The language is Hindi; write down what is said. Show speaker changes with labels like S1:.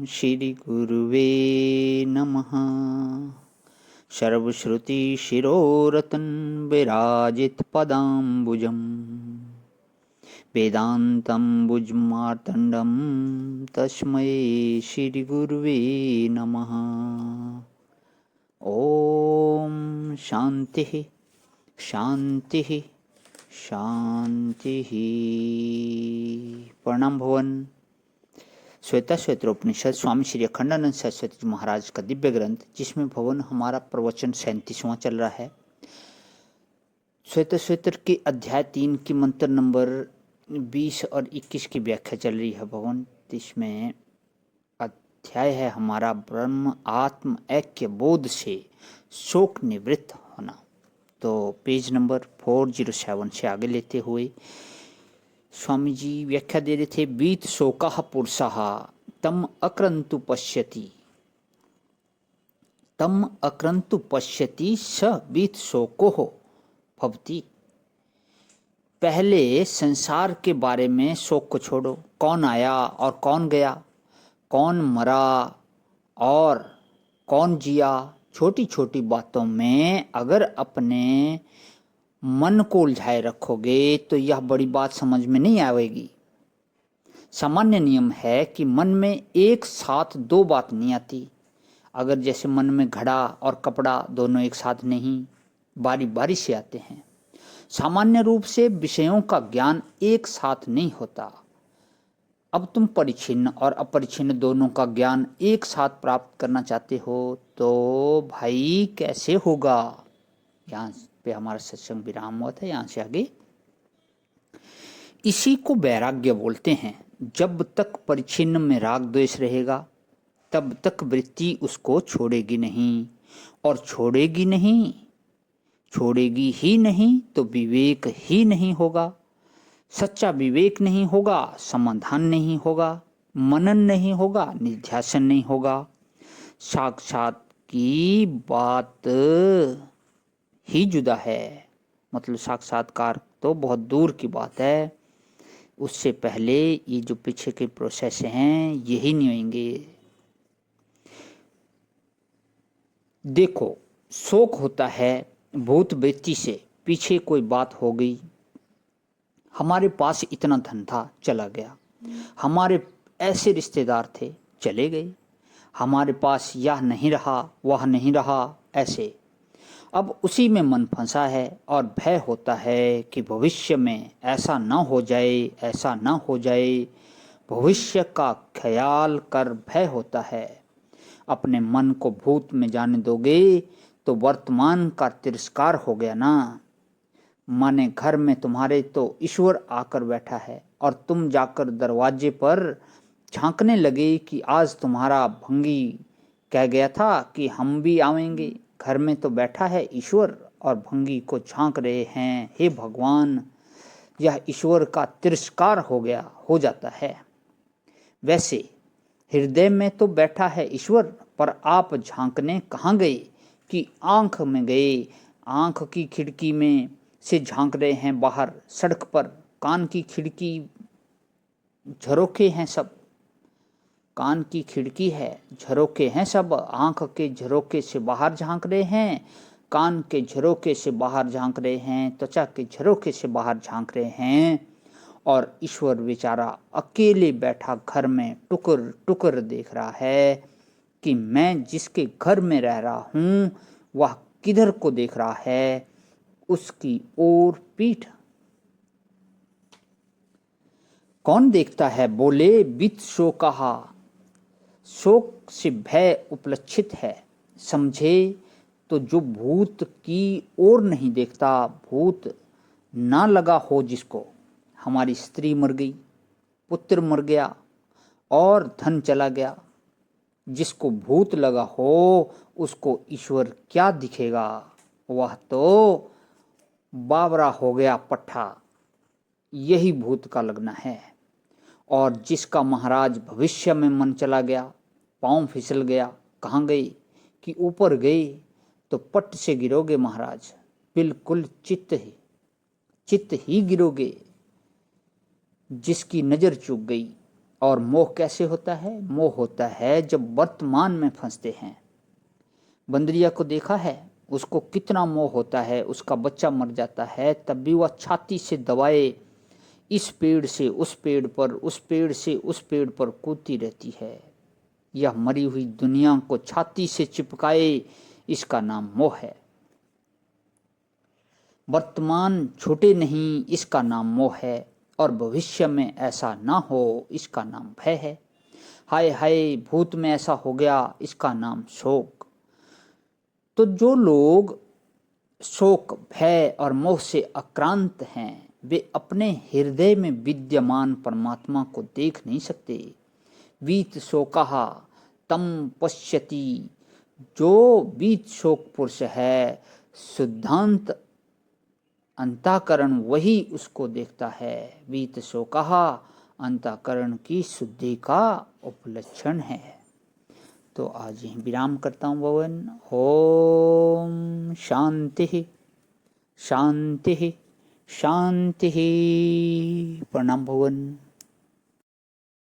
S1: श्री गुरुवे नमः। सर्वश्रुतिशिरोरतन विराजित पदाम्बुजं वेदान्तम्बुजमार्तण्डं तस्मै श्री गुरुवे नमः। ओम शांति शांति शांति। प्रणाम भवन। श्वेता श्वेत्रोपनिषद स्वामी श्री अखंडानंद सरस्वती जी महाराज का दिव्य ग्रंथ, जिसमें भवन हमारा प्रवचन 37वां चल रहा है। श्वेता श्वेतर के अध्याय 3 की मंत्र नंबर 20 और 21 की व्याख्या चल रही है भवन। इसमें अध्याय है हमारा ब्रह्म आत्म ऐक्य बोध से शोक निवृत्त होना। तो पेज नंबर 407 से आगे लेते हुए स्वामी जी व्याख्या दे रहे थे। बीत शोकः पुरुषः तम अक्रंतु पश्यति स बीत शोको भवति। पहले संसार के बारे में शोक को छोड़ो। कौन आया और कौन गया, कौन मरा और कौन जिया, छोटी छोटी बातों में अगर अपने मन को उलझाए रखोगे तो यह बड़ी बात समझ में नहीं आएगी। सामान्य नियम है कि मन में एक साथ दो बात नहीं आती। अगर जैसे मन में घड़ा और कपड़ा दोनों एक साथ नहीं, बारी बारी से आते हैं। सामान्य रूप से विषयों का ज्ञान एक साथ नहीं होता। अब तुम परिच्छिन्न और अपरिच्छिन्न दोनों का ज्ञान एक साथ प्राप्त करना चाहते हो तो भाई कैसे होगा। यहाँ पे हमारा सत्संग विराम हुआ था, यहाँ से आगे इसी को वैराग्य बोलते हैं। जब तक परिच्छिन्न में राग द्वेष रहेगा तब तक वृत्ति उसको छोड़ेगी नहीं, और छोड़ेगी ही नहीं तो विवेक ही नहीं होगा। सच्चा विवेक नहीं होगा, समाधान नहीं होगा, मनन नहीं होगा, निध्यासन नहीं होगा। साक्षात की बात ही जुदा है, मतलब साक्षात्कार तो बहुत दूर की बात है। उससे पहले ये जो पीछे के प्रोसेस हैं यही नहीं होंगे। देखो, शोक होता है भूत वृत्ति से। पीछे कोई बात हो गई, हमारे पास इतना धन था चला गया, हमारे ऐसे रिश्तेदार थे चले गए, हमारे पास यह नहीं रहा वह नहीं रहा, ऐसे। अब उसी में मन फंसा है और भय होता है कि भविष्य में ऐसा न हो जाए, ऐसा न हो जाए। भविष्य का ख्याल कर भय होता है। अपने मन को भूत में जाने दोगे तो वर्तमान का तिरस्कार हो गया ना। माने घर में तुम्हारे तो ईश्वर आकर बैठा है और तुम जाकर दरवाजे पर झांकने लगे कि आज तुम्हारा भंगी कह गया था कि हम भी आवेंगे। घर में तो बैठा है ईश्वर और भंगी को झांक रहे हैं। हे भगवान, यह ईश्वर का तिरस्कार हो जाता है। वैसे हृदय में तो बैठा है ईश्वर, पर आप झांकने कहाँ गए कि आंख में गए। आंख की खिड़की में से झांक रहे हैं बाहर सड़क पर। कान की खिड़की झरोखे हैं सब, कान की खिड़की है, झरोके हैं सब। आंख के झरोके से बाहर झांक रहे हैं, कान के झरोके से बाहर झांक रहे हैं, त्वचा के झरोके से बाहर झांक रहे हैं। और ईश्वर बेचारा अकेले बैठा घर में टुकर टुकर देख रहा है कि मैं जिसके घर में रह रहा हूँ वह किधर को देख रहा है, उसकी ओर पीठ। कौन देखता है, बोले वित्त शोकहा। शोक से भय उपलक्षित है, समझे तो जो भूत की ओर नहीं देखता। भूत ना लगा हो जिसको, हमारी स्त्री मर गई, पुत्र मर गया और धन चला गया, जिसको भूत लगा हो उसको ईश्वर क्या दिखेगा। वह तो बावरा हो गया पट्ठा, यही भूत का लगना है। और जिसका महाराज भविष्य में मन चला गया, पांव फिसल गया, कहाँ गए कि ऊपर गए, तो पट से गिरोगे महाराज, बिल्कुल चित्त ही गिरोगे। जिसकी नज़र चूक गई और मोह कैसे होता है? मोह होता है जब वर्तमान में फंसते हैं। बंदरिया को देखा है, उसको कितना मोह होता है, उसका बच्चा मर जाता है तब भी वह छाती से दबाए इस पेड़ से उस पेड़ पर, उस पेड़ से उस पेड़ पर कूदती रहती है। यह मरी हुई दुनिया को छाती से चिपकाए, इसका नाम मोह है। वर्तमान छूटे नहीं, इसका नाम मोह है। और भविष्य में ऐसा ना हो, इसका नाम भय है। हाय हाय भूत में ऐसा हो गया, इसका नाम शोक। तो जो लोग शोक, भय और मोह से आक्रांत हैं, वे अपने हृदय में विद्यमान परमात्मा को देख नहीं सकते। वीत शोकः तम पश्यति। जो वीत शोक पुरुष है, शुद्धांत अंतःकरण वही उसको देखता है। वीत शोकः अंतःकरण की शुद्धि का उपलक्षण है। तो आज यहीं विराम करता हूँ भवन। ओम शांति शांति शांति। प्रणाम भवन।